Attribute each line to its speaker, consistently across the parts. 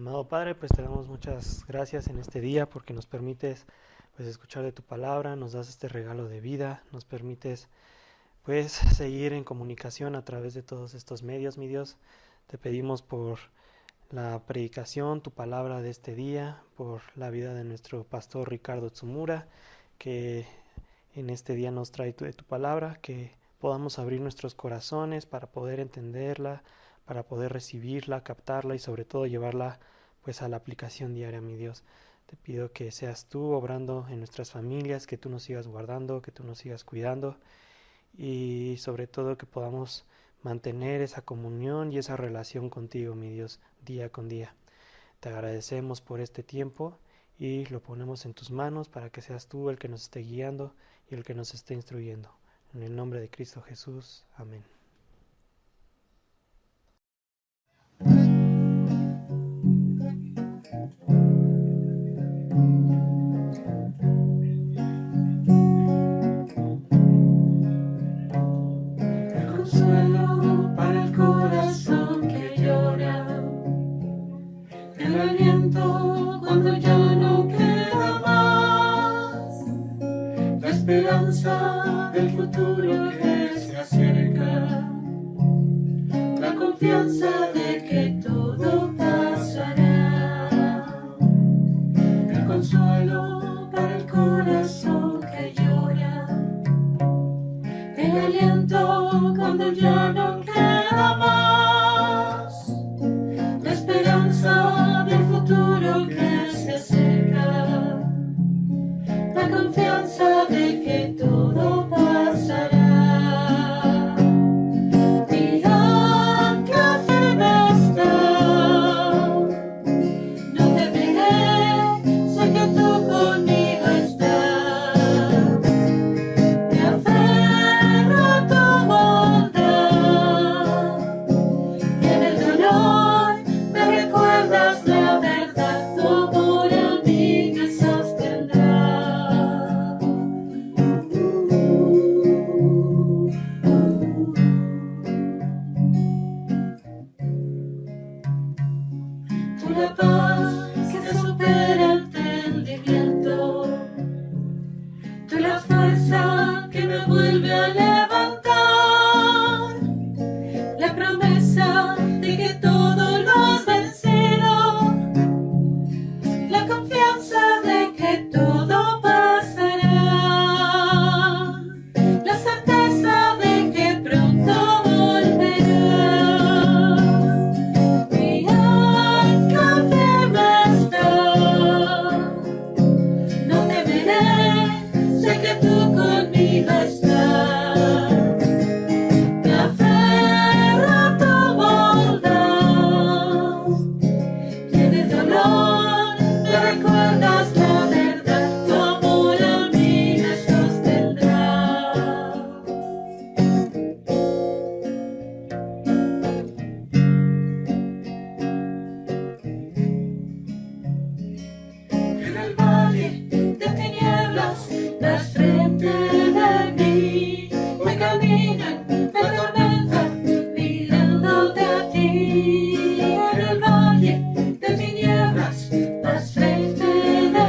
Speaker 1: Amado Padre, pues te damos muchas gracias en este día porque nos permites pues escuchar de tu palabra, nos das este regalo de vida, nos permites pues seguir en comunicación a través de todos estos medios, mi Dios. Te pedimos por la predicación, tu palabra de este día, por la vida de nuestro pastor Ricardo Tsumura, que en este día nos trae de tu palabra, que podamos abrir nuestros corazones para poder entenderla, para poder recibirla, captarla y sobre todo llevarla pues a la aplicación diaria, mi Dios. Te pido que seas tú obrando en nuestras familias, que tú nos sigas guardando, que tú nos sigas cuidando y sobre todo que podamos mantener esa comunión y esa relación contigo, mi Dios, día con día. Te agradecemos por este tiempo y lo ponemos en tus manos para que seas tú el que nos esté guiando y el que nos esté instruyendo. En el nombre de Cristo Jesús. Amén.
Speaker 2: El consuelo para el corazón que llora, el aliento cuando ya no queda más, la esperanza del futuro que se acerca, la confianza de que todo pasará. El consuelo para el corazón que llora, el aliento cuando ya no queda más, la esperanza del futuro que se acerca, la confianza de que todo pasará. Mi ancla firme está, no temeré, sé que tú conmigo estás. Me aferro a tu bondad, y en el dolor me recuerdas la verdad, tu amor a mí me sostendrá. Tú la paz que supera entendimiento, tú la fuerza que me vuelve a levantar, la promesa de que todo lo has vencido, la confianza de que todo pasará, la certeza de que pronto volverás. Mi ancla firme está, no temeré, sé que tú conmigo estás. Me aferro a tu bondad, y en el dolor me recuerdas la verdad, tu amor a mí me sostendrá. En el valle de tinieblas, das frente de mí, voy camino en la tormenta, mirándote a ti. En el valle de tinieblas, das frente de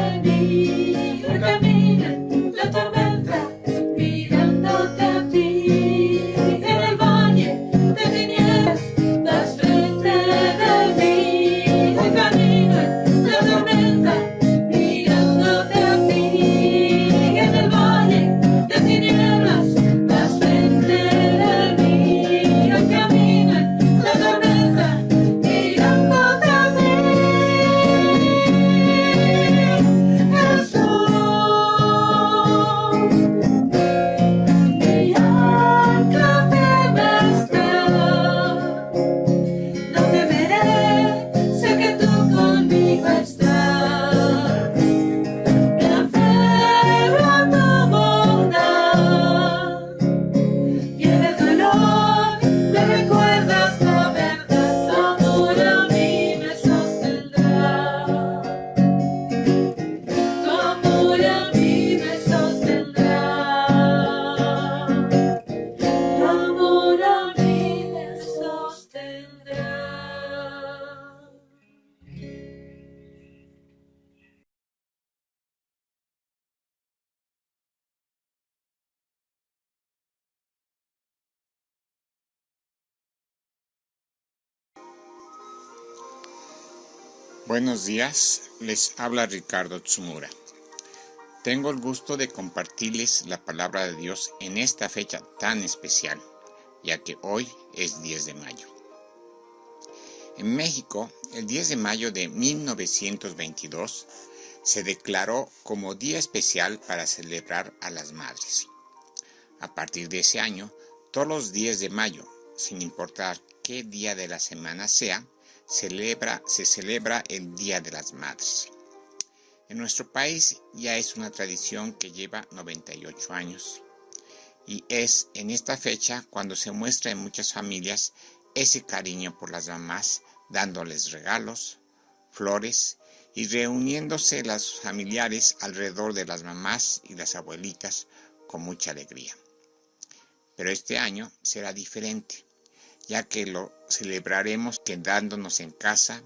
Speaker 3: Buenos días, les habla Ricardo Tsumura. Tengo el gusto de compartirles la palabra de Dios en esta fecha tan especial, ya que hoy es 10 de mayo. En México, el 10 de mayo de 1922 se declaró como día especial para celebrar a las madres. A partir de ese año, todos los 10 de mayo, sin importar qué día de la semana sea, se celebra el Día de las Madres. En nuestro país ya es una tradición que lleva 98 años y es en esta fecha cuando se muestra en muchas familias ese cariño por las mamás, dándoles regalos, flores y reuniéndose los familiares alrededor de las mamás y las abuelitas con mucha alegría. Pero este año será diferente, ya que lo celebraremos quedándonos en casa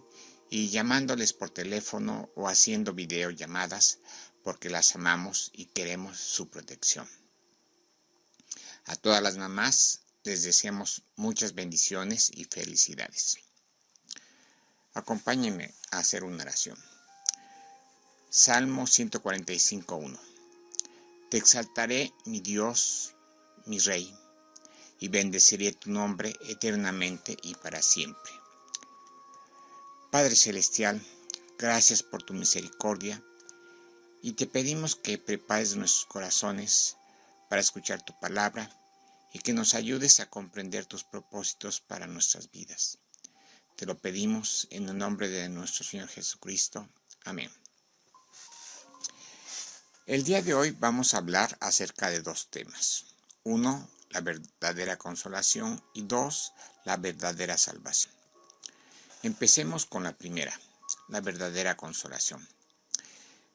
Speaker 3: y llamándoles por teléfono o haciendo videollamadas porque las amamos y queremos su protección. A todas las mamás les deseamos muchas bendiciones y felicidades. Acompáñenme a hacer una oración. Salmo 145:1. Te exaltaré, mi Dios, mi Rey, y bendeciré tu nombre eternamente y para siempre. Padre Celestial, gracias por tu misericordia y te pedimos que prepares nuestros corazones para escuchar tu palabra y que nos ayudes a comprender tus propósitos para nuestras vidas. Te lo pedimos en el nombre de nuestro Señor Jesucristo. Amén. El día de hoy vamos a hablar acerca de dos temas. 1, la verdadera consolación y 2, la verdadera salvación. Empecemos con la primera, la verdadera consolación.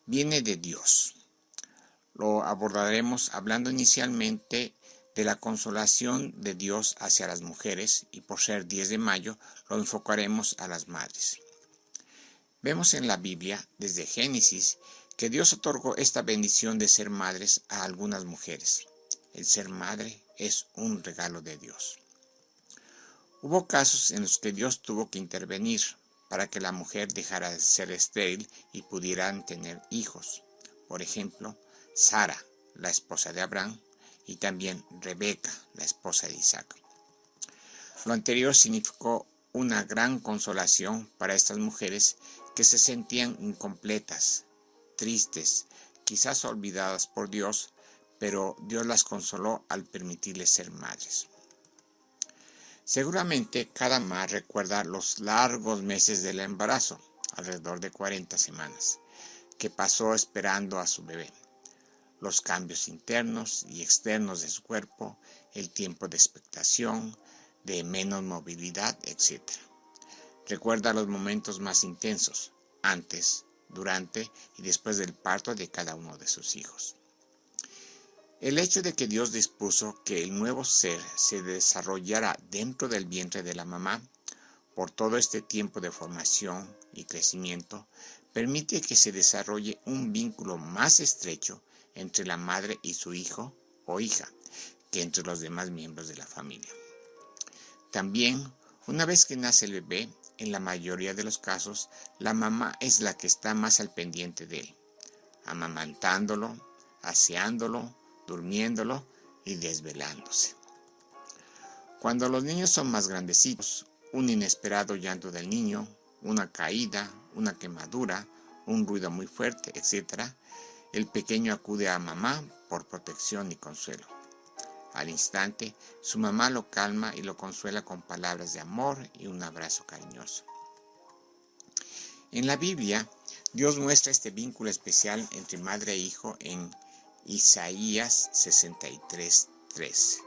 Speaker 3: Viene de Dios. Lo abordaremos hablando inicialmente de la consolación de Dios hacia las mujeres y por ser 10 de mayo lo enfocaremos a las madres. Vemos en la Biblia, desde Génesis, que Dios otorgó esta bendición de ser madres a algunas mujeres. El ser madre es un regalo de Dios. Hubo casos en los que Dios tuvo que intervenir para que la mujer dejara de ser estéril y pudieran tener hijos. Por ejemplo, Sara, la esposa de Abraham, y también Rebeca, la esposa de Isaac. Lo anterior significó una gran consolación para estas mujeres que se sentían incompletas, tristes, quizás olvidadas por Dios, pero Dios las consoló al permitirles ser madres. Seguramente cada mamá recuerda los largos meses del embarazo, alrededor de 40 semanas, que pasó esperando a su bebé. Los cambios internos y externos de su cuerpo, el tiempo de expectación, de menos movilidad, etc. Recuerda los momentos más intensos, antes, durante y después del parto de cada uno de sus hijos. El hecho de que Dios dispuso que el nuevo ser se desarrollara dentro del vientre de la mamá por todo este tiempo de formación y crecimiento permite que se desarrolle un vínculo más estrecho entre la madre y su hijo o hija que entre los demás miembros de la familia. También, una vez que nace el bebé, en la mayoría de los casos, la mamá es la que está más al pendiente de él, amamantándolo, aseándolo, durmiéndolo y desvelándose. Cuando los niños son más grandecitos, un inesperado llanto del niño, una caída, una quemadura, un ruido muy fuerte, etc., el pequeño acude a mamá por protección y consuelo. Al instante, su mamá lo calma y lo consuela con palabras de amor y un abrazo cariñoso. En la Biblia, Dios muestra este vínculo especial entre madre e hijo en Isaías 63:3.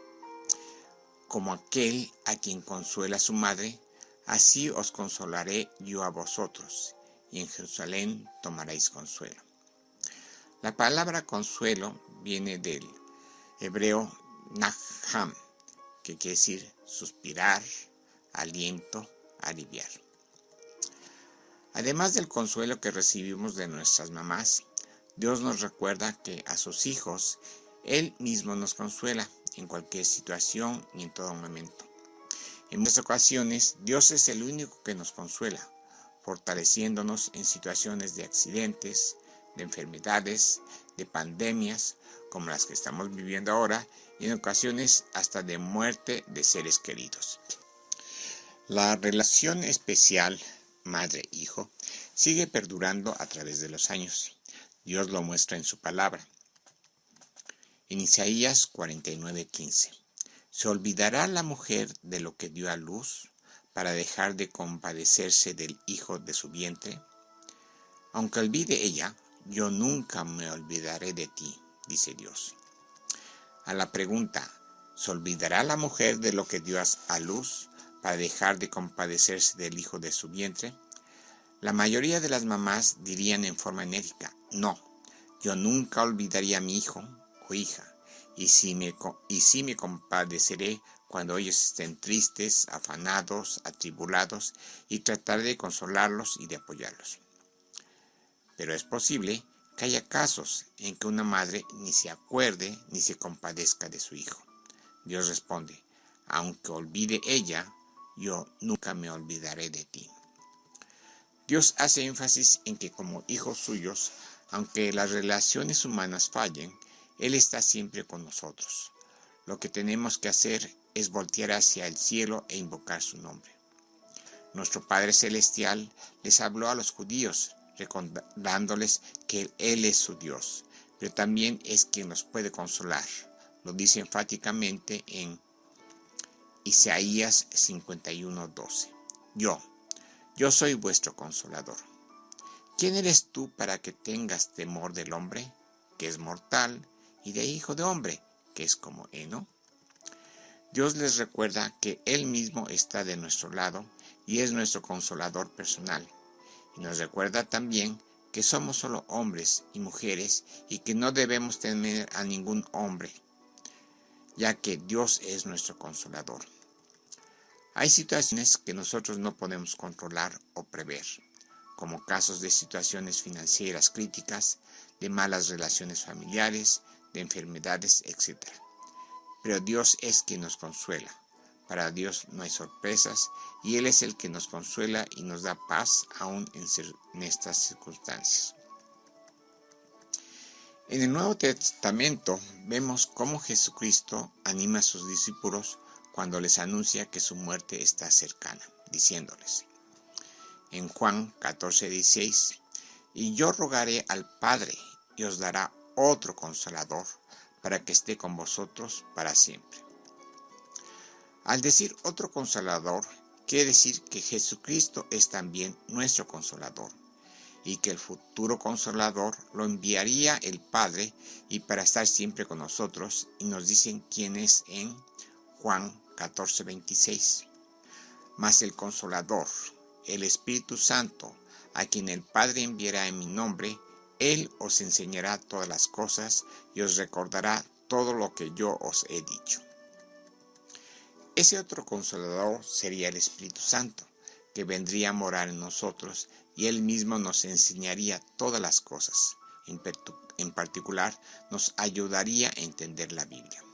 Speaker 3: Como aquel a quien consuela su madre, así os consolaré yo a vosotros, y en Jerusalén tomaréis consuelo. La palabra consuelo viene del hebreo Naham, que quiere decir suspirar, aliento, aliviar. Además del consuelo que recibimos de nuestras mamás, Dios nos recuerda que a sus hijos Él mismo nos consuela en cualquier situación y en todo momento. En muchas ocasiones, Dios es el único que nos consuela, fortaleciéndonos en situaciones de accidentes, de enfermedades, de pandemias, como las que estamos viviendo ahora, y en ocasiones hasta de muerte de seres queridos. La relación especial madre-hijo sigue perdurando a través de los años. Dios lo muestra en su palabra. En Isaías 49:15. ¿Se olvidará la mujer de lo que dio a luz para dejar de compadecerse del hijo de su vientre? Aunque olvide ella, yo nunca me olvidaré de ti, dice Dios. A la pregunta, ¿se olvidará la mujer de lo que dio a luz para dejar de compadecerse del hijo de su vientre? La mayoría de las mamás dirían en forma enérgica, no, yo nunca olvidaría a mi hijo o hija, y sí me compadeceré cuando ellos estén tristes, afanados, atribulados, y trataré de consolarlos y de apoyarlos. Pero es posible que haya casos en que una madre ni se acuerde ni se compadezca de su hijo. Dios responde, aunque olvide ella, yo nunca me olvidaré de ti. Dios hace énfasis en que como hijos suyos, aunque las relaciones humanas fallen, Él está siempre con nosotros. Lo que tenemos que hacer es voltear hacia el cielo e invocar su nombre. Nuestro Padre Celestial les habló a los judíos, recordándoles que Él es su Dios, pero también es quien los puede consolar. Lo dice enfáticamente en Isaías 51:12. Yo soy vuestro consolador. ¿Quién eres tú para que tengas temor del hombre, que es mortal, y de hijo de hombre, que es como heno? Dios les recuerda que Él mismo está de nuestro lado y es nuestro consolador personal. Y nos recuerda también que somos solo hombres y mujeres y que no debemos temer a ningún hombre, ya que Dios es nuestro consolador. Hay situaciones que nosotros no podemos controlar o prever, como casos de situaciones financieras críticas, de malas relaciones familiares, de enfermedades, etc. Pero Dios es quien nos consuela. Para Dios no hay sorpresas y Él es el que nos consuela y nos da paz aún en estas circunstancias. En el Nuevo Testamento vemos cómo Jesucristo anima a sus discípulos cuando les anuncia que su muerte está cercana, diciéndoles, en Juan 14:16, y yo rogaré al Padre y os dará otro consolador para que esté con vosotros para siempre. Al decir otro consolador, quiere decir que Jesucristo es también nuestro consolador y que el futuro consolador lo enviaría el Padre y para estar siempre con nosotros, y nos dicen quién es en Juan 14:26. Mas el consolador, el Espíritu Santo, a quien el Padre enviará en mi nombre, Él os enseñará todas las cosas y os recordará todo lo que yo os he dicho. Ese otro consolador sería el Espíritu Santo, que vendría a morar en nosotros y Él mismo nos enseñaría todas las cosas. En particular, nos ayudaría a entender la Biblia.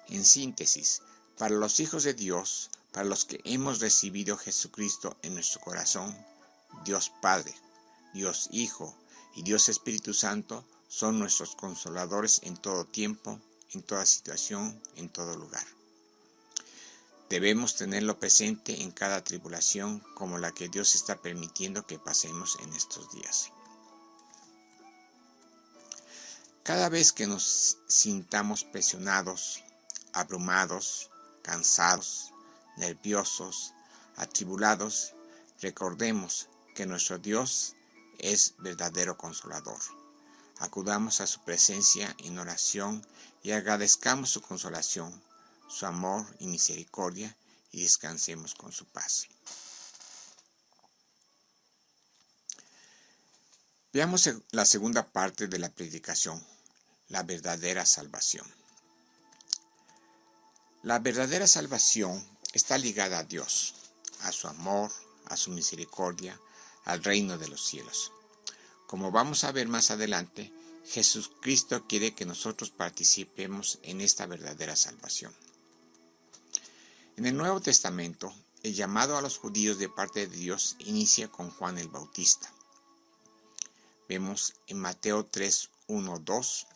Speaker 3: En síntesis, para los hijos de Dios, para los que hemos recibido a Jesucristo en nuestro corazón, Dios Padre, Dios Hijo y Dios Espíritu Santo son nuestros consoladores en todo tiempo, en toda situación, en todo lugar. Debemos tenerlo presente en cada tribulación como la que Dios está permitiendo que pasemos en estos días. Cada vez que nos sintamos presionados, abrumados, cansados, nerviosos, atribulados, recordemos que nuestro Dios es verdadero consolador. Acudamos a su presencia en oración y agradezcamos su consolación, su amor y misericordia, y descansemos con su paz. Veamos la segunda parte de la predicación, la verdadera salvación. La verdadera salvación está ligada a Dios, a su amor, a su misericordia, al reino de los cielos. Como vamos a ver más adelante, Jesucristo quiere que nosotros participemos en esta verdadera salvación. En el Nuevo Testamento, el llamado a los judíos de parte de Dios inicia con Juan el Bautista. Vemos en Mateo 3, 1, 2.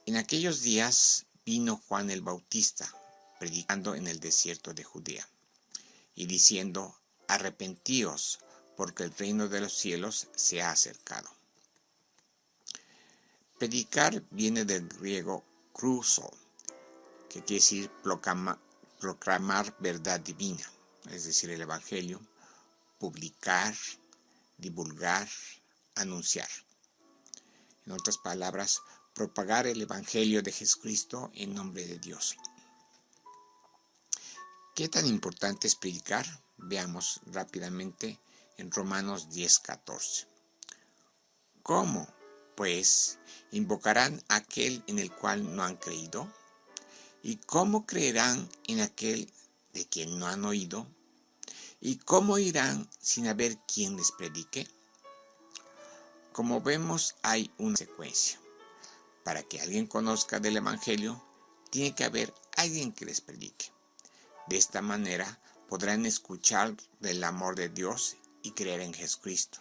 Speaker 3: En aquellos días vino Juan el Bautista, predicando en el desierto de Judea, y diciendo: arrepentíos, porque el reino de los cielos se ha acercado. Predicar viene del griego kruso, que quiere decir proclamar verdad divina, es decir, el Evangelio, publicar, divulgar, anunciar. En otras palabras, propagar el Evangelio de Jesucristo en nombre de Dios. ¿Qué tan importante es predicar? Veamos rápidamente en Romanos 10:14. ¿Cómo, pues, invocarán a aquel en el cual no han creído? ¿Y cómo creerán en aquel de quien no han oído? ¿Y cómo irán sin haber quien les predique? Como vemos, hay una secuencia. Para que alguien conozca del Evangelio, tiene que haber alguien que les predique. De esta manera podrán escuchar del amor de Dios y creer en Jesucristo.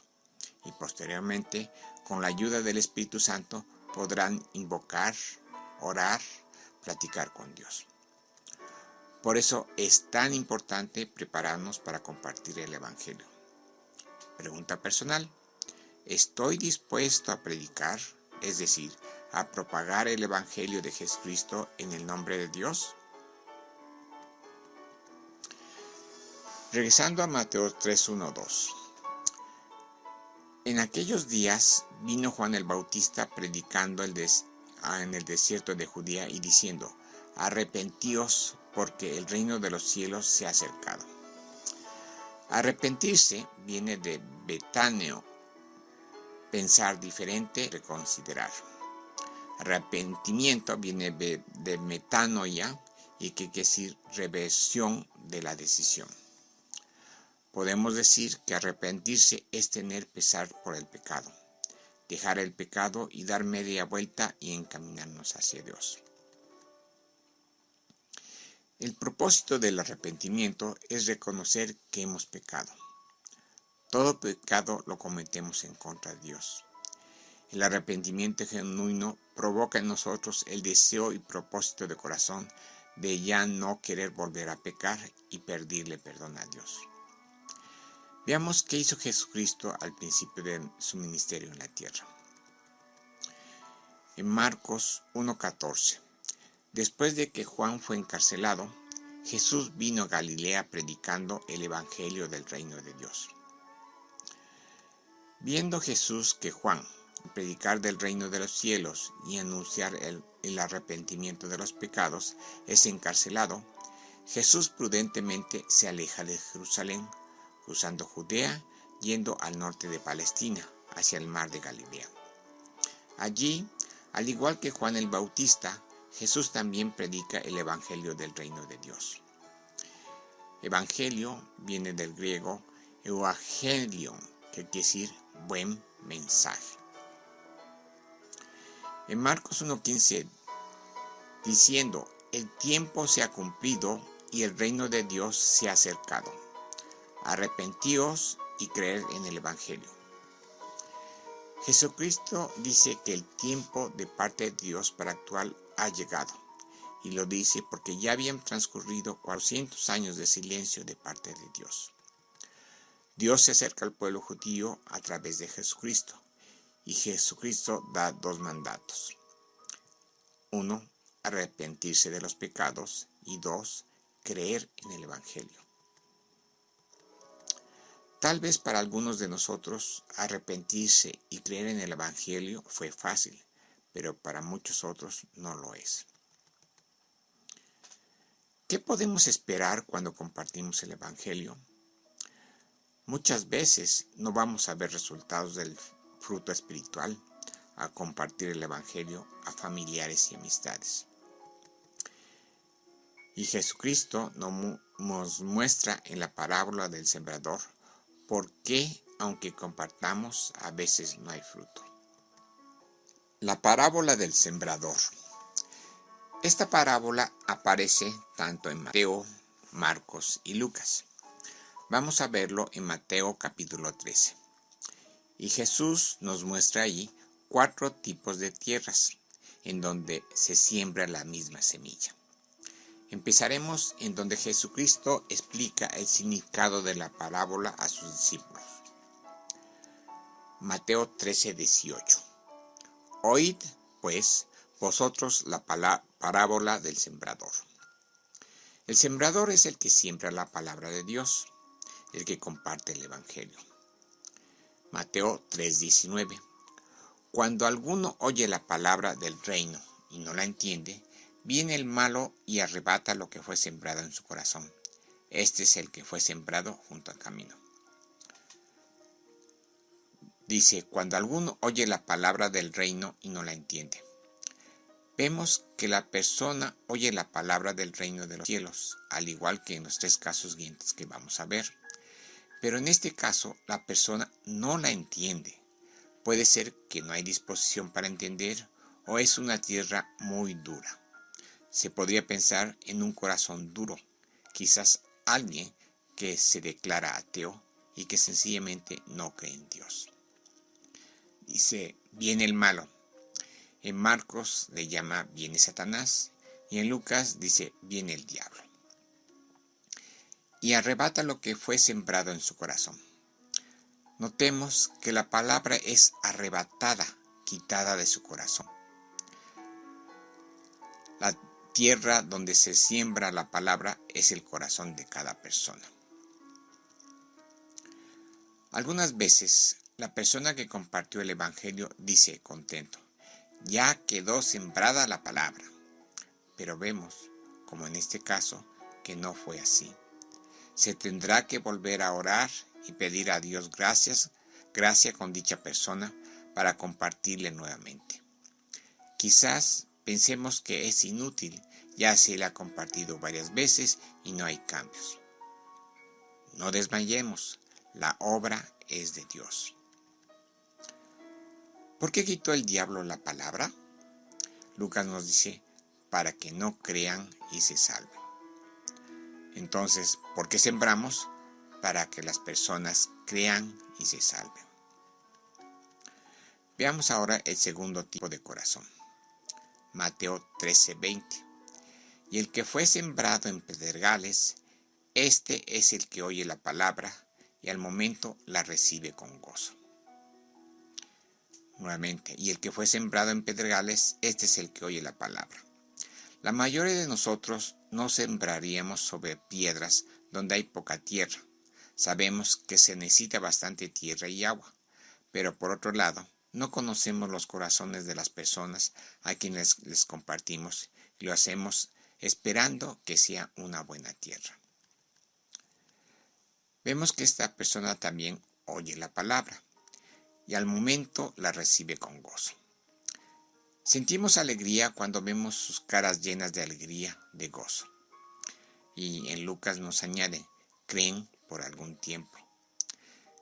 Speaker 3: Y posteriormente, con la ayuda del Espíritu Santo, podrán invocar, orar, platicar con Dios. Por eso es tan importante prepararnos para compartir el Evangelio. Pregunta personal: ¿estoy dispuesto a predicar, es decir, a propagar el Evangelio de Jesucristo en el nombre de Dios? Regresando a Mateo 3, 1, 2. En aquellos días vino Juan el Bautista predicando en el desierto de Judea y diciendo: arrepentíos, porque el reino de los cielos se ha acercado. Arrepentirse viene de betaneo, pensar diferente, reconsiderar. Arrepentimiento viene de metanoia, y que quiere decir reversión de la decisión. Podemos decir que arrepentirse es tener pesar por el pecado, dejar el pecado y dar media vuelta y encaminarnos hacia Dios. El propósito del arrepentimiento es reconocer que hemos pecado. Todo pecado lo cometemos en contra de Dios. El arrepentimiento genuino provoca en nosotros el deseo y propósito de corazón de ya no querer volver a pecar y pedirle perdón a Dios. Veamos qué hizo Jesucristo al principio de su ministerio en la tierra. En Marcos 1:14. Después de que Juan fue encarcelado, Jesús vino a Galilea predicando el Evangelio del reino de Dios. Viendo Jesús que Juan, predicar del reino de los cielos y anunciar el arrepentimiento de los pecados, es encarcelado, Jesús prudentemente se aleja de Jerusalén, cruzando Judea, yendo al norte de Palestina, hacia el mar de Galilea. Allí, al igual que Juan el Bautista, Jesús también predica el Evangelio del reino de Dios. Evangelio viene del griego euangelion, que quiere decir buen mensaje. En Marcos 1:15, diciendo: el tiempo se ha cumplido y el reino de Dios se ha acercado. Arrepentíos y creed en el Evangelio. Jesucristo dice que el tiempo de parte de Dios para actuar ha llegado, y lo dice porque ya habían transcurrido 400 años de silencio de parte de Dios. Dios se acerca al pueblo judío a través de Jesucristo, y Jesucristo da dos mandatos. 1. Arrepentirse de los pecados, y 2. Creer en el Evangelio. Tal vez para algunos de nosotros arrepentirse y creer en el Evangelio fue fácil, pero para muchos otros no lo es. ¿Qué podemos esperar cuando compartimos el Evangelio? Muchas veces no vamos a ver resultados del fruto espiritual al compartir el Evangelio a familiares y amistades. Y Jesucristo nos muestra en la parábola del sembrador por qué, aunque compartamos, a veces no hay fruto. La parábola del sembrador. Esta parábola aparece tanto en Mateo, Marcos y Lucas. Vamos a verlo en Mateo capítulo 13. Y Jesús nos muestra ahí 4 tipos de tierras en donde se siembra la misma semilla. Empezaremos en donde Jesucristo explica el significado de la parábola a sus discípulos. Mateo 13:18. Oíd, pues, vosotros la parábola del sembrador. El sembrador es el que siembra la palabra de Dios, el que comparte el Evangelio. Mateo 3:19. Cuando alguno oye la palabra del reino y no la entiende, viene el malo y arrebata lo que fue sembrado en su corazón. Este es el que fue sembrado junto al camino. Dice, cuando alguno oye la palabra del reino y no la entiende. Vemos que la persona oye la palabra del reino de los cielos, al igual que en los 3 casos siguientes que vamos a ver. Pero en este caso, la persona no la entiende. Puede ser que no hay disposición para entender o es una tierra muy dura. Se podría pensar en un corazón duro, quizás alguien que se declara ateo y que sencillamente no cree en Dios. Dice, viene el malo. En Marcos le llama viene Satanás y en Lucas dice viene el diablo. Y arrebata lo que fue sembrado en su corazón. Notemos que la palabra es arrebatada, quitada de su corazón. La tierra donde se siembra la palabra es el corazón de cada persona. Algunas veces la persona que compartió el Evangelio dice contento, ya quedó sembrada la palabra. Pero vemos, como en este caso, que no fue así. Se tendrá que volver a orar y pedir a Dios gracia con dicha persona para compartirle nuevamente. Quizás pensemos que es inútil, ya se le ha compartido varias veces y no hay cambios. No desmayemos, la obra es de Dios. ¿Por qué quitó el diablo la palabra? Lucas nos dice, para que no crean y se salven. Entonces, ¿por qué sembramos? Para que las personas crean y se salven. Veamos ahora el segundo tipo de corazón. Mateo 13:20. Y el que fue sembrado en pedregales, este es el que oye la palabra y al momento la recibe con gozo. Nuevamente, y el que fue sembrado en pedregales, este es el que oye la palabra. La mayoría de nosotros no sembraríamos sobre piedras donde hay poca tierra. Sabemos que se necesita bastante tierra y agua, pero por otro lado, no conocemos los corazones de las personas a quienes les compartimos y lo hacemos esperando que sea una buena tierra. Vemos que esta persona también oye la palabra y al momento la recibe con gozo. Sentimos alegría cuando vemos sus caras llenas de alegría, de gozo. Y en Lucas nos añade, creen por algún tiempo.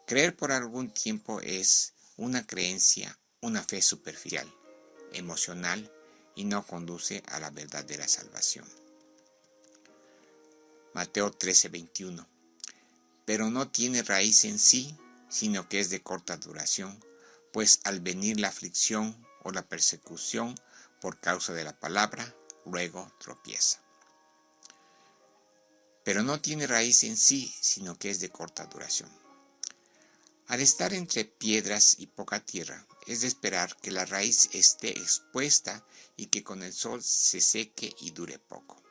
Speaker 3: Creer por algún tiempo es una creencia, una fe superficial, emocional y no conduce a la verdadera salvación. Mateo 13:21. Pero no tiene raíz en sí, sino que es de corta duración, pues al venir la aflicción o la persecución por causa de la palabra, luego tropieza. Pero no tiene raíz en sí, sino que es de corta duración. Al estar entre piedras y poca tierra, es de esperar que la raíz esté expuesta y que con el sol se seque y dure poco.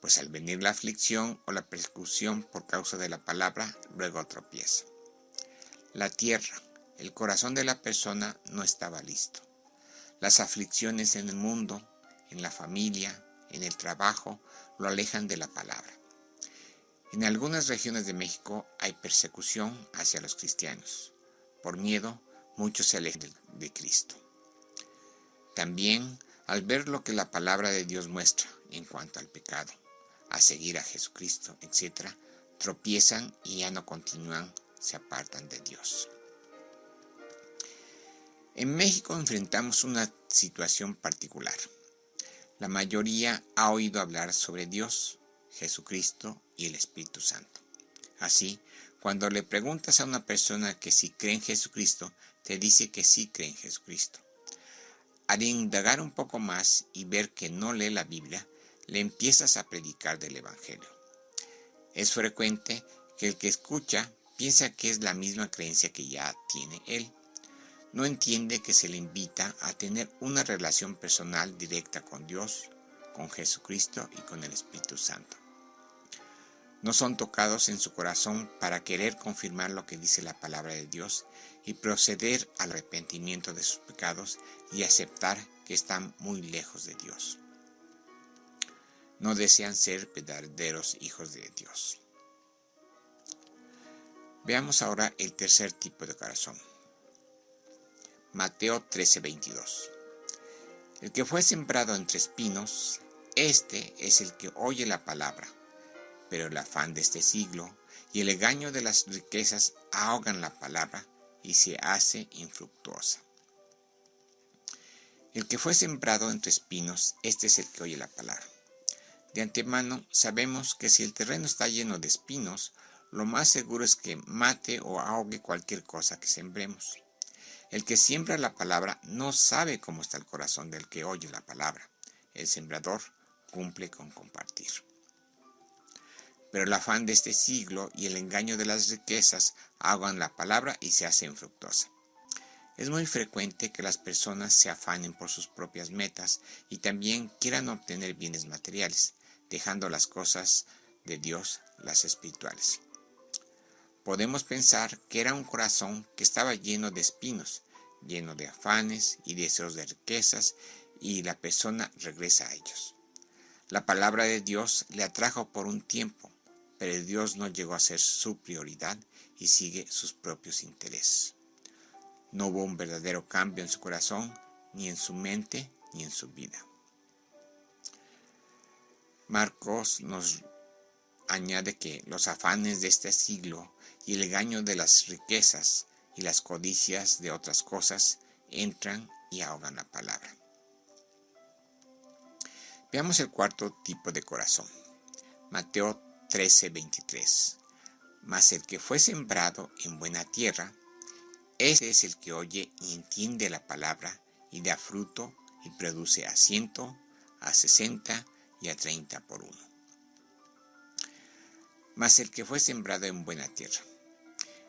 Speaker 3: Pues al venir la aflicción o la persecución por causa de la palabra, luego tropieza. La tierra, el corazón de la persona no estaba listo. Las aflicciones en el mundo, en la familia, en el trabajo, lo alejan de la palabra. En algunas regiones de México hay persecución hacia los cristianos. Por miedo, muchos se alejan de Cristo. También, al ver lo que la palabra de Dios muestra en cuanto al pecado, a seguir a Jesucristo, etc., tropiezan y ya no continúan, se apartan de Dios. En México enfrentamos una situación particular. La mayoría ha oído hablar sobre Dios, Jesucristo y el Espíritu Santo. Así, cuando le preguntas a una persona que si cree en Jesucristo, te dice que sí cree en Jesucristo. Al indagar un poco más y ver que no lee la Biblia, le empiezas a predicar del Evangelio. Es frecuente que el que escucha piensa que es la misma creencia que ya tiene él. No entiende que se le invita a tener una relación personal directa con Dios, con Jesucristo y con el Espíritu Santo. No son tocados en su corazón para querer confirmar lo que dice la palabra de Dios y proceder al arrepentimiento de sus pecados y aceptar que están muy lejos de Dios. No desean ser verdaderos hijos de Dios. Veamos ahora el tercer tipo de corazón. Mateo 13:22. El que fue sembrado entre espinos, este es el que oye la palabra, pero el afán de este siglo y el engaño de las riquezas ahogan la palabra y se hace infructuosa. El que fue sembrado entre espinos, este es el que oye la palabra. De antemano sabemos que si el terreno está lleno de espinos, lo más seguro es que mate o ahogue cualquier cosa que sembremos. El que siembra la palabra no sabe cómo está el corazón del que oye la palabra. El sembrador cumple con compartir. Pero el afán de este siglo y el engaño de las riquezas ahogan la palabra y se hace infructuosa. Es muy frecuente que las personas se afanen por sus propias metas y también quieran obtener bienes materiales, dejando las cosas de Dios, las espirituales. Podemos pensar que era un corazón que estaba lleno de espinos, lleno de afanes y deseos de riquezas, y la persona regresa a ellos. La palabra de Dios le atrajo por un tiempo, pero Dios no llegó a ser su prioridad y sigue sus propios intereses. No hubo un verdadero cambio en su corazón, ni en su mente, ni en su vida. Marcos nos añade que los afanes de este siglo y el engaño de las riquezas y las codicias de otras cosas entran y ahogan la palabra. Veamos el cuarto tipo de corazón. Mateo 13:23. Mas el que fue sembrado en buena tierra, ese es el que oye y entiende la palabra y da fruto y produce a 100, a 60 y a 30 por uno. Mas el que fue sembrado en buena tierra.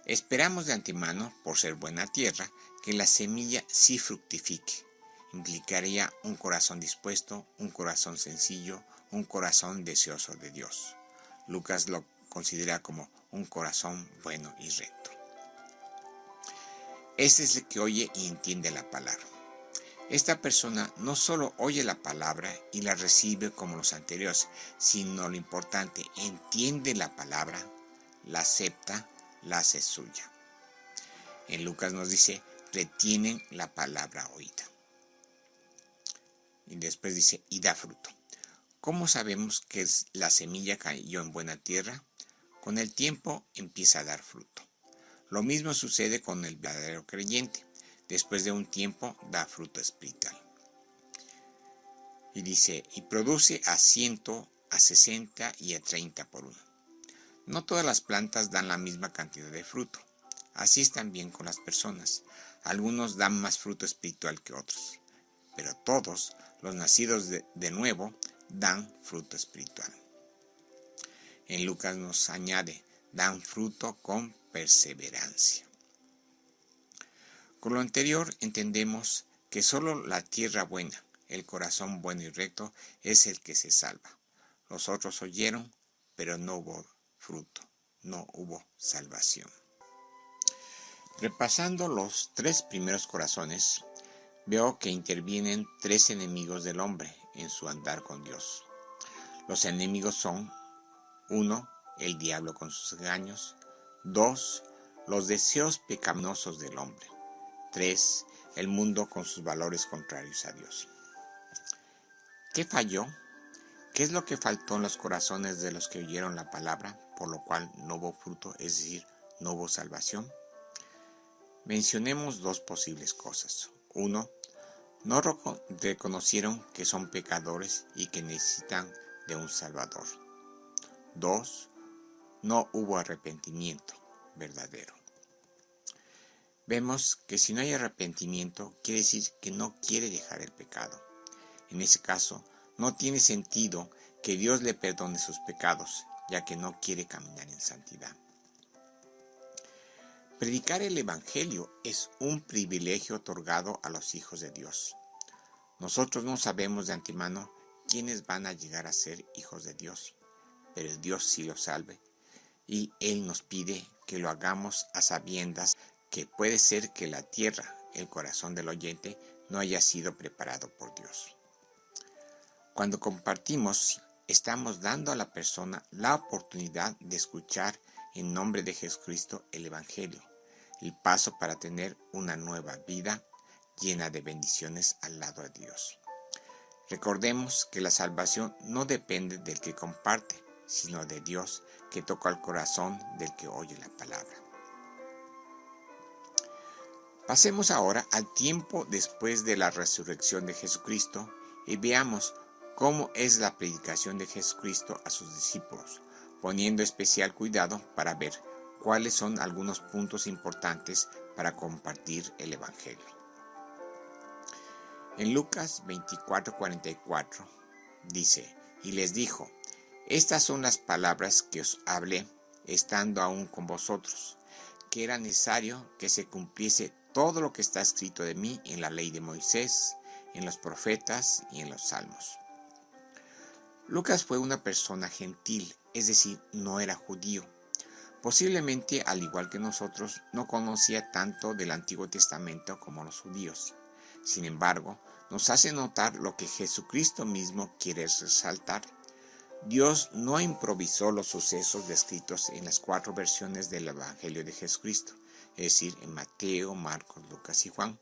Speaker 3: Esperamos de antemano, por ser buena tierra, que la semilla sí fructifique. Implicaría un corazón dispuesto, un corazón sencillo, un corazón deseoso de Dios. Lucas lo considera como un corazón bueno y recto. Este es el que oye y entiende la palabra. Esta persona no solo oye la palabra y la recibe como los anteriores, sino lo importante, entiende la palabra, la acepta, la hace suya. En Lucas nos dice, retienen la palabra oída. Y después dice, y da fruto. ¿Cómo sabemos que la semilla cayó en buena tierra? Con el tiempo empieza a dar fruto. Lo mismo sucede con el verdadero creyente. Después de un tiempo da fruto espiritual. Y dice, y produce a 100, a 60 y a 30 por uno. No todas las plantas dan la misma cantidad de fruto. Así es también con las personas. Algunos dan más fruto espiritual que otros. Pero todos, los nacidos de nuevo, dan fruto espiritual. En Lucas nos añade, dan fruto con perseverancia. Con lo anterior entendemos que solo la tierra buena, el corazón bueno y recto, es el que se salva. Los otros oyeron, pero no hubo fruto, no hubo salvación. Repasando los 3 primeros corazones, veo que intervienen 3 enemigos del hombre en su andar con Dios. Los enemigos son 1. El diablo con sus engaños. 2. Los deseos pecaminosos del hombre. 3. El mundo con sus valores contrarios a Dios. ¿Qué falló? ¿Qué es lo que faltó en los corazones de los que oyeron la palabra, por lo cual no hubo fruto, es decir, no hubo salvación? Mencionemos 2 posibles cosas. 1. No reconocieron que son pecadores y que necesitan de un Salvador. 2. no hubo arrepentimiento verdadero. Vemos que si no hay arrepentimiento, quiere decir que no quiere dejar el pecado. En ese caso, no tiene sentido que Dios le perdone sus pecados, ya que no quiere caminar en santidad. Predicar el Evangelio es un privilegio otorgado a los hijos de Dios. Nosotros no sabemos de antemano quiénes van a llegar a ser hijos de Dios, pero Dios sí los salve, y Él nos pide que lo hagamos a sabiendas que puede ser que la tierra, el corazón del oyente, no haya sido preparado por Dios. Cuando compartimos, estamos dando a la persona la oportunidad de escuchar en nombre de Jesucristo el Evangelio, el paso para tener una nueva vida llena de bendiciones al lado de Dios. Recordemos que la salvación no depende del que comparte, sino de Dios que toca el corazón del que oye la palabra. Pasemos ahora al tiempo después de la resurrección de Jesucristo y veamos cómo es la predicación de Jesucristo a sus discípulos, poniendo especial cuidado para ver cuáles son algunos puntos importantes para compartir el Evangelio. En Lucas 24:44 dice, y les dijo, estas son las palabras que os hablé, estando aún con vosotros, que era necesario que se cumpliese todo lo que está escrito de mí en la ley de Moisés, en los profetas y en los salmos. Lucas fue una persona gentil, es decir, no era judío. Posiblemente, al igual que nosotros, no conocía tanto del Antiguo Testamento como los judíos. Sin embargo, nos hace notar lo que Jesucristo mismo quiere resaltar. Dios no improvisó los sucesos descritos en las 4 versiones del Evangelio de Jesucristo, es decir, en Mateo, Marcos, Lucas y Juan,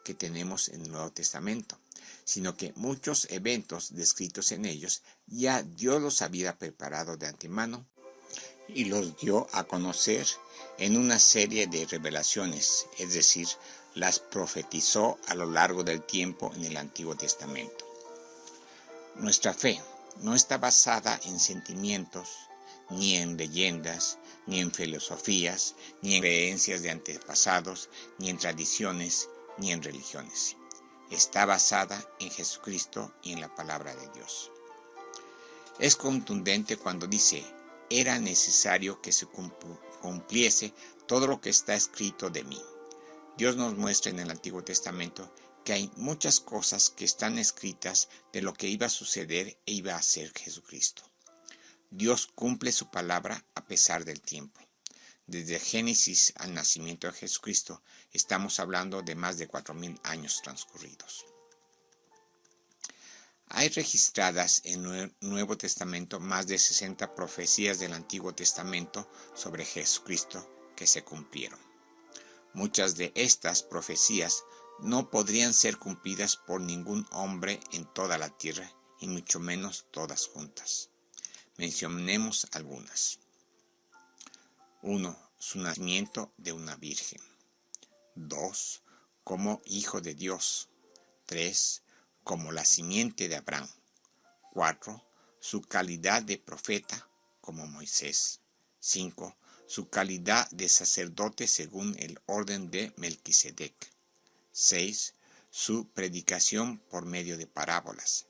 Speaker 3: que tenemos en el Nuevo Testamento, sino que muchos eventos descritos en ellos ya Dios los había preparado de antemano y los dio a conocer en una serie de revelaciones, es decir, las profetizó a lo largo del tiempo en el Antiguo Testamento. Nuestra fe no está basada en sentimientos, ni en leyendas, ni en filosofías, ni en creencias de antepasados, ni en tradiciones, ni en religiones. Está basada en Jesucristo y en la palabra de Dios. Es contundente cuando dice, era necesario que se cumpliese todo lo que está escrito de mí. Dios nos muestra en el Antiguo Testamento que hay muchas cosas que están escritas de lo que iba a suceder e iba a hacer Jesucristo. Dios cumple su palabra a pesar del tiempo. Desde Génesis al nacimiento de Jesucristo estamos hablando de más de 4,000 años transcurridos. Hay registradas en el Nuevo Testamento más de 60 profecías del Antiguo Testamento sobre Jesucristo que se cumplieron. Muchas de estas profecías no podrían ser cumplidas por ningún hombre en toda la tierra, y mucho menos todas juntas. Mencionemos algunas. 1. Su nacimiento de una virgen. 2. Como hijo de Dios. 3. Como la simiente de Abraham. 4. Su calidad de profeta, como Moisés. 5. Su calidad de sacerdote según el orden de Melquisedec. 6. Su predicación por medio de parábolas.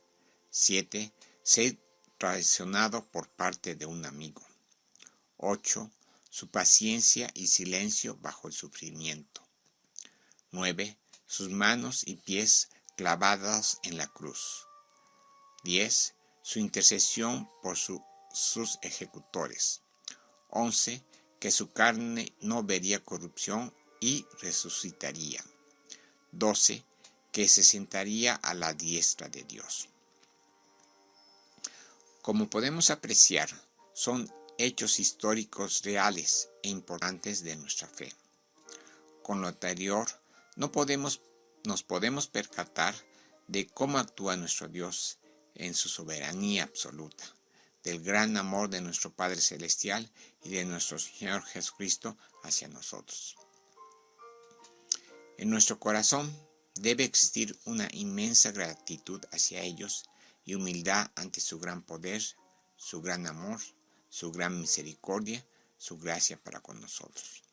Speaker 3: 7. Ser traicionado por parte de un amigo. 8. Su paciencia y silencio bajo el sufrimiento. 9. Sus manos y pies clavados en la cruz. 10. Su intercesión por sus ejecutores. 11. Que su carne no vería corrupción y resucitaría. 12. Que se sentaría a la diestra de Dios. Como podemos apreciar, son hechos históricos reales e importantes de nuestra fe. Con lo anterior, nos podemos percatar de cómo actúa nuestro Dios en su soberanía absoluta, del gran amor de nuestro Padre Celestial y de nuestro Señor Jesucristo hacia nosotros. En nuestro corazón debe existir una inmensa gratitud hacia ellos y humildad ante su gran poder, su gran amor, su gran misericordia, su gracia para con nosotros.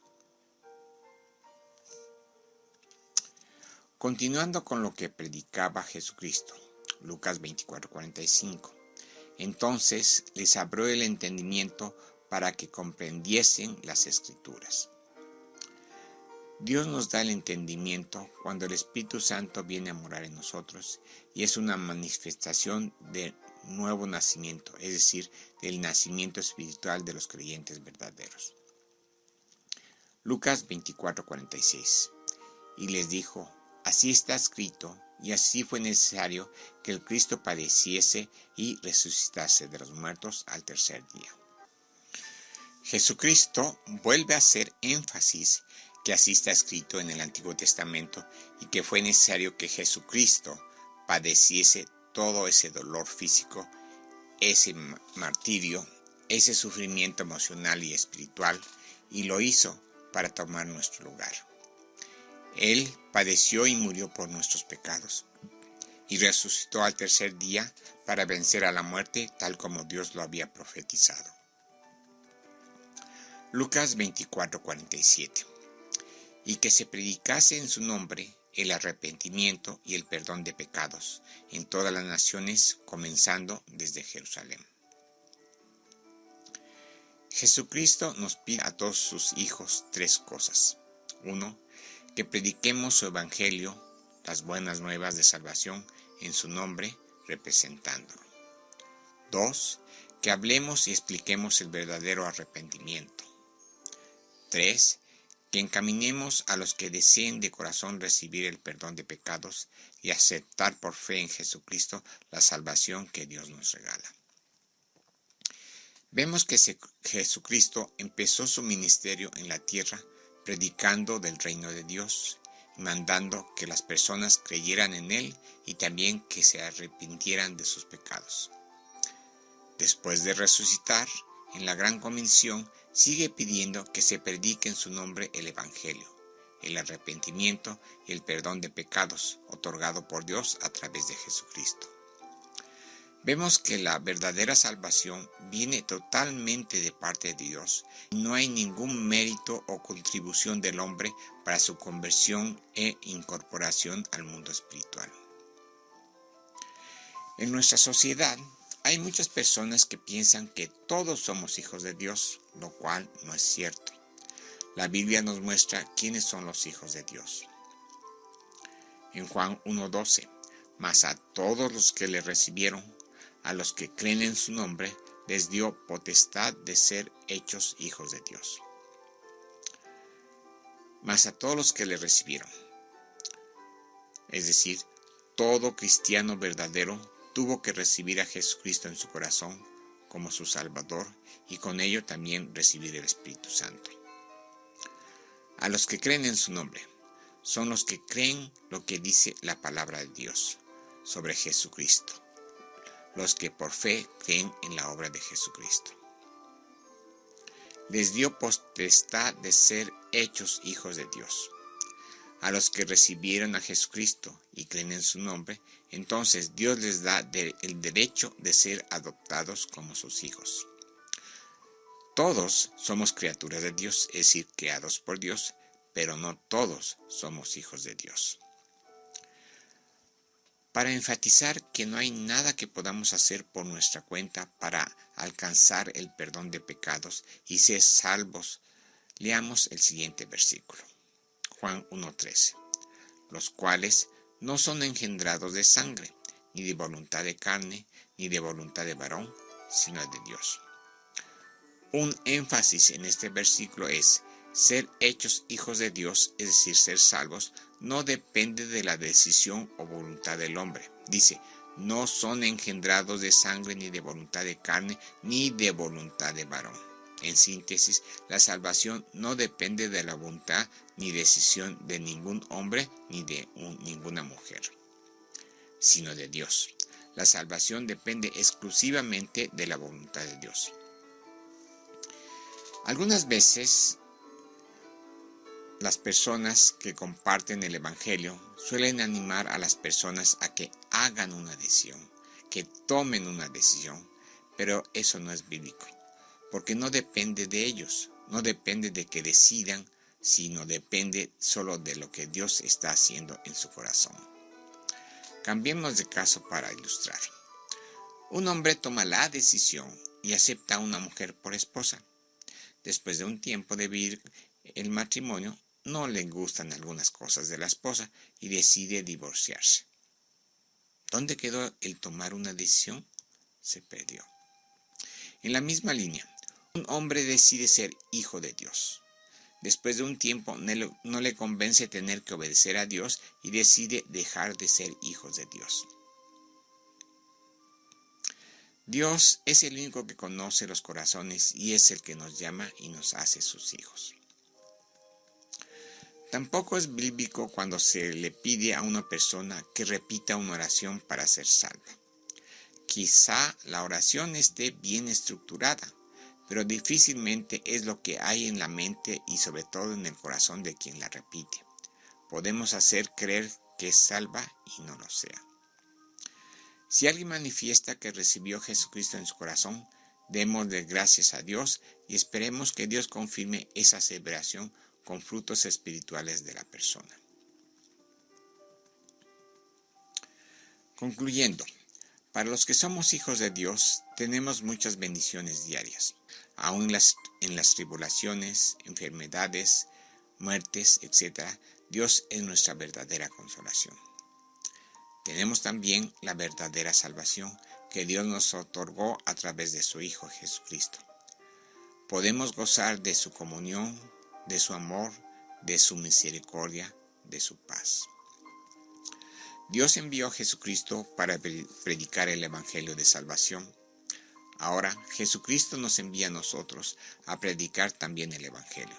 Speaker 3: Continuando con lo que predicaba Jesucristo, Lucas 24:45. Entonces les abrió el entendimiento para que comprendiesen las Escrituras. Dios nos da el entendimiento cuando el Espíritu Santo viene a morar en nosotros y es una manifestación de nuevo nacimiento, es decir, del nacimiento espiritual de los creyentes verdaderos. Lucas 24:46. Y les dijo: así está escrito, y así fue necesario que el Cristo padeciese y resucitase de los muertos al tercer día. Jesucristo vuelve a hacer énfasis que así está escrito en el Antiguo Testamento y que fue necesario que Jesucristo padeciese todo ese dolor físico, ese martirio, ese sufrimiento emocional y espiritual, y lo hizo para tomar nuestro lugar. Él padeció y murió por nuestros pecados, y resucitó al tercer día para vencer a la muerte, tal como Dios lo había profetizado. Lucas 24:47. Y que se predicase en su nombre el arrepentimiento y el perdón de pecados en todas las naciones, comenzando desde Jerusalén. Jesucristo nos pide a todos sus hijos 3 cosas. 1. Que prediquemos su evangelio, las buenas nuevas de salvación, en su nombre, representándolo. 2. Que hablemos y expliquemos el verdadero arrepentimiento. 3. Que encaminemos a los que deseen de corazón recibir el perdón de pecados y aceptar por fe en Jesucristo la salvación que Dios nos regala. Vemos que Jesucristo empezó su ministerio en la tierra predicando del reino de Dios y mandando que las personas creyeran en Él y también que se arrepintieran de sus pecados. Después de resucitar, en la gran comisión sigue pidiendo que se predique en su nombre el evangelio, el arrepentimiento y el perdón de pecados otorgado por Dios a través de Jesucristo. Vemos que la verdadera salvación viene totalmente de parte de Dios. No hay ningún mérito o contribución del hombre para su conversión e incorporación al mundo espiritual. En nuestra sociedad hay muchas personas que piensan que todos somos hijos de Dios, lo cual no es cierto. La Biblia nos muestra quiénes son los hijos de Dios. En Juan 1:12, mas a todos los que le recibieron, a los que creen en su nombre, les dio potestad de ser hechos hijos de Dios. Mas a todos los que le recibieron, es decir, todo cristiano verdadero tuvo que recibir a Jesucristo en su corazón como su Salvador y con ello también recibir el Espíritu Santo. A los que creen en su nombre son los que creen lo que dice la palabra de Dios sobre Jesucristo, los que por fe creen en la obra de Jesucristo. Les dio potestad de ser hechos hijos de Dios. A los que recibieron a Jesucristo y creen en su nombre, entonces Dios les da el derecho de ser adoptados como sus hijos. Todos somos criaturas de Dios, es decir, creados por Dios, pero no todos somos hijos de Dios. Para enfatizar que no hay nada que podamos hacer por nuestra cuenta para alcanzar el perdón de pecados y ser salvos, leamos el siguiente versículo. Juan 1:13, los cuales no son engendrados de sangre, ni de voluntad de carne, ni de voluntad de varón, sino de Dios. Un énfasis en este versículo es: ser hechos hijos de Dios, es decir, ser salvos, no depende de la decisión o voluntad del hombre. Dice, no son engendrados de sangre, ni de voluntad de carne, ni de voluntad de varón. En síntesis, la salvación no depende de la voluntad ni decisión de ningún hombre ni de ninguna mujer, sino de Dios. La salvación depende exclusivamente de la voluntad de Dios. Algunas veces, las personas que comparten el Evangelio suelen animar a las personas a que hagan una decisión, que tomen una decisión, pero eso no es bíblico. porque no depende de ellos, no depende de que decidan, sino depende solo de lo que Dios está haciendo en su corazón. Cambiemos de caso para ilustrar. Un hombre toma la decisión y acepta a una mujer por esposa. Después de un tiempo de vivir el matrimonio, no le gustan algunas cosas de la esposa y decide divorciarse. ¿Dónde quedó el tomar una decisión? Se perdió. En la misma línea, un hombre decide ser hijo de Dios. Después de un tiempo no le convence tener que obedecer a Dios y decide dejar de ser hijos de Dios. Dios es el único que conoce los corazones y es el que nos llama y nos hace sus hijos. Tampoco es bíblico cuando se le pide a una persona que repita una oración para ser salva. Quizá la oración esté bien estructurada, pero difícilmente es lo que hay en la mente y sobre todo en el corazón de quien la repite. Podemos hacer creer que es salva y no lo sea. Si alguien manifiesta que recibió a Jesucristo en su corazón, démosle gracias a Dios y esperemos que Dios confirme esa aseveración con frutos espirituales de la persona. Concluyendo, para los que somos hijos de Dios, tenemos muchas bendiciones diarias, aún en las tribulaciones, enfermedades, muertes, etc. Dios es nuestra verdadera consolación. Tenemos también la verdadera salvación que Dios nos otorgó a través de su Hijo Jesucristo. Podemos gozar de su comunión, de su amor, de su misericordia, de su paz. Dios envió a Jesucristo para predicar el Evangelio de salvación. Ahora Jesucristo nos envía a nosotros a predicar también el Evangelio.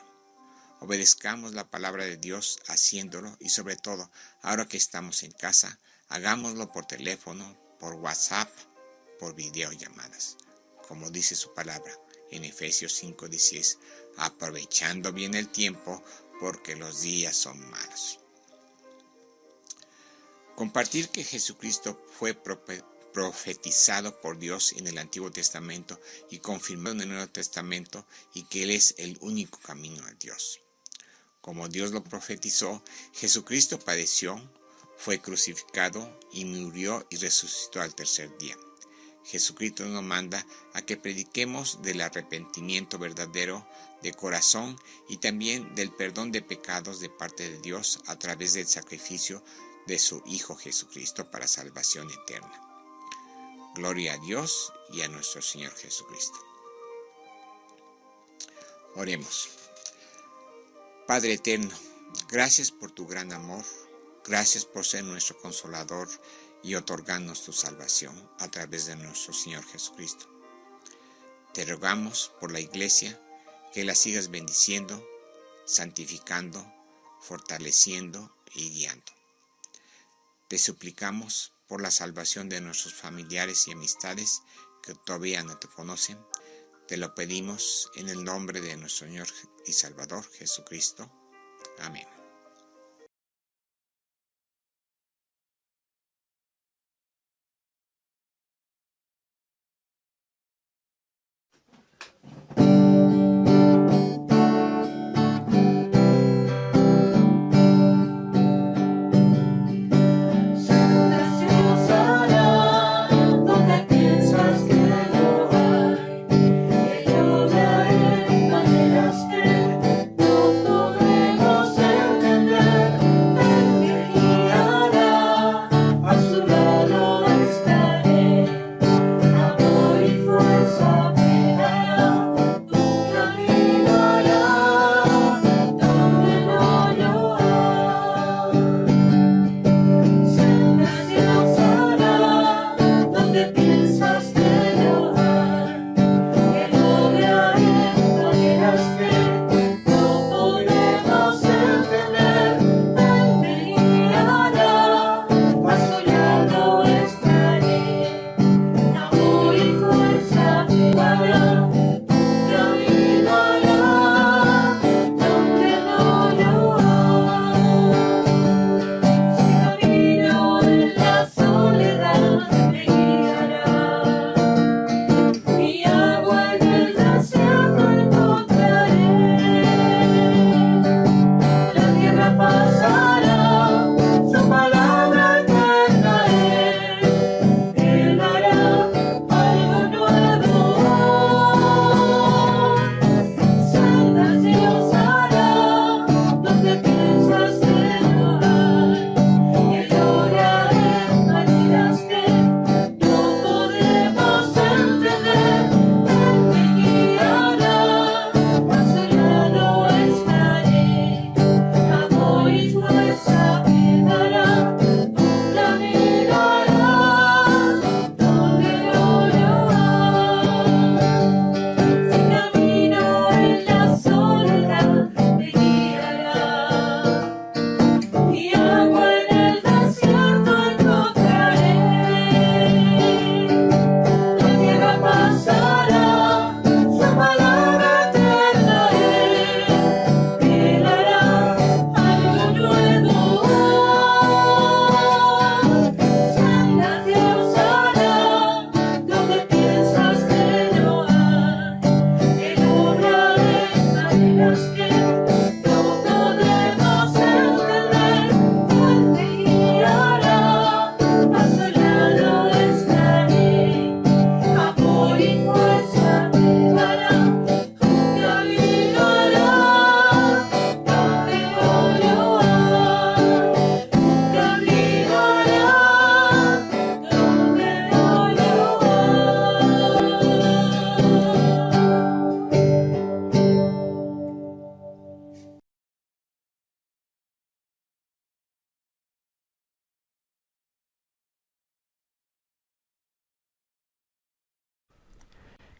Speaker 3: Obedezcamos la palabra de Dios haciéndolo y sobre todo, ahora que estamos en casa, hagámoslo por teléfono, por WhatsApp, por videollamadas. Como dice su palabra en Efesios 5:16, aprovechando bien el tiempo porque los días son malos. Compartir que Jesucristo fue profetizado por Dios en el Antiguo Testamento y confirmado en el Nuevo Testamento y que Él es el único camino a Dios. Como Dios lo profetizó, Jesucristo padeció, fue crucificado y murió y resucitó al tercer día. Jesucristo nos manda a que prediquemos del arrepentimiento verdadero de corazón y también del perdón de pecados de parte de Dios a través del sacrificio de su Hijo Jesucristo para salvación eterna. Gloria a Dios y a nuestro Señor Jesucristo. Oremos. Padre eterno, gracias por tu gran amor, gracias por ser nuestro consolador y otorgarnos tu salvación a través de nuestro Señor Jesucristo. Te rogamos por la Iglesia que la sigas bendiciendo, santificando, fortaleciendo y guiando. Te suplicamos por la salvación de nuestros familiares y amistades que todavía no te conocen. Te lo pedimos en el nombre de nuestro Señor y Salvador Jesucristo. Amén.
Speaker 2: Que yo me manera que no podremos ser.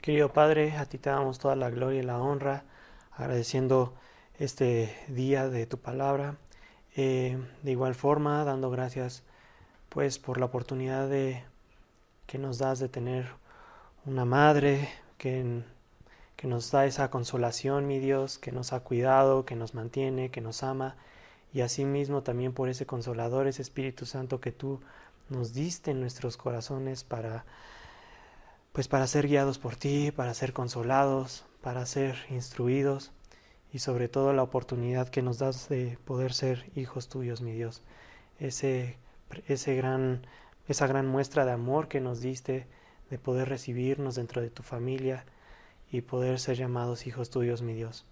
Speaker 1: Querido Padre, a ti te damos toda la gloria y la honra, agradeciendo este día de tu palabra. De igual forma, dando gracias pues por la oportunidad que nos das de tener una madre que nos da esa consolación, mi Dios, que nos ha cuidado, que nos mantiene, que nos ama, y asimismo también por ese consolador, ese Espíritu Santo que tú nos diste en nuestros corazones para ser guiados por ti, para ser consolados, para ser instruidos, y sobre todo la oportunidad que nos das de poder ser hijos tuyos, mi Dios. Ese, esa gran muestra de amor que nos diste, de poder recibirnos dentro de tu familia y poder ser llamados hijos tuyos, mi Dios.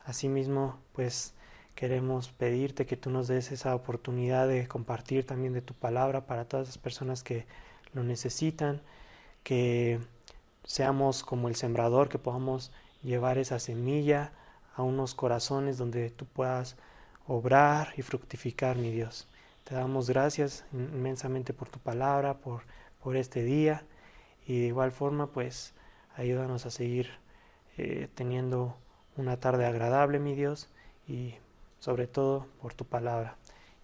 Speaker 1: Asimismo, pues queremos pedirte que tú nos des esa oportunidad de compartir también de tu palabra para todas las personas que lo necesitan, que seamos como el sembrador, que podamos llevar esa semilla a unos corazones donde tú puedas obrar y fructificar, mi Dios. Te damos gracias inmensamente por tu palabra, por este día, y de igual forma pues ayúdanos a seguir teniendo una tarde agradable, mi Dios, y sobre todo por tu palabra.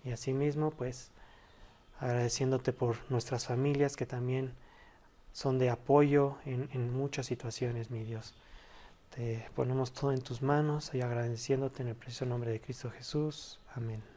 Speaker 1: Y asimismo pues agradeciéndote por nuestras familias que también son de apoyo en muchas situaciones, mi Dios. Te ponemos todo en tus manos y agradeciéndote en el precioso nombre de Cristo Jesús. Amén.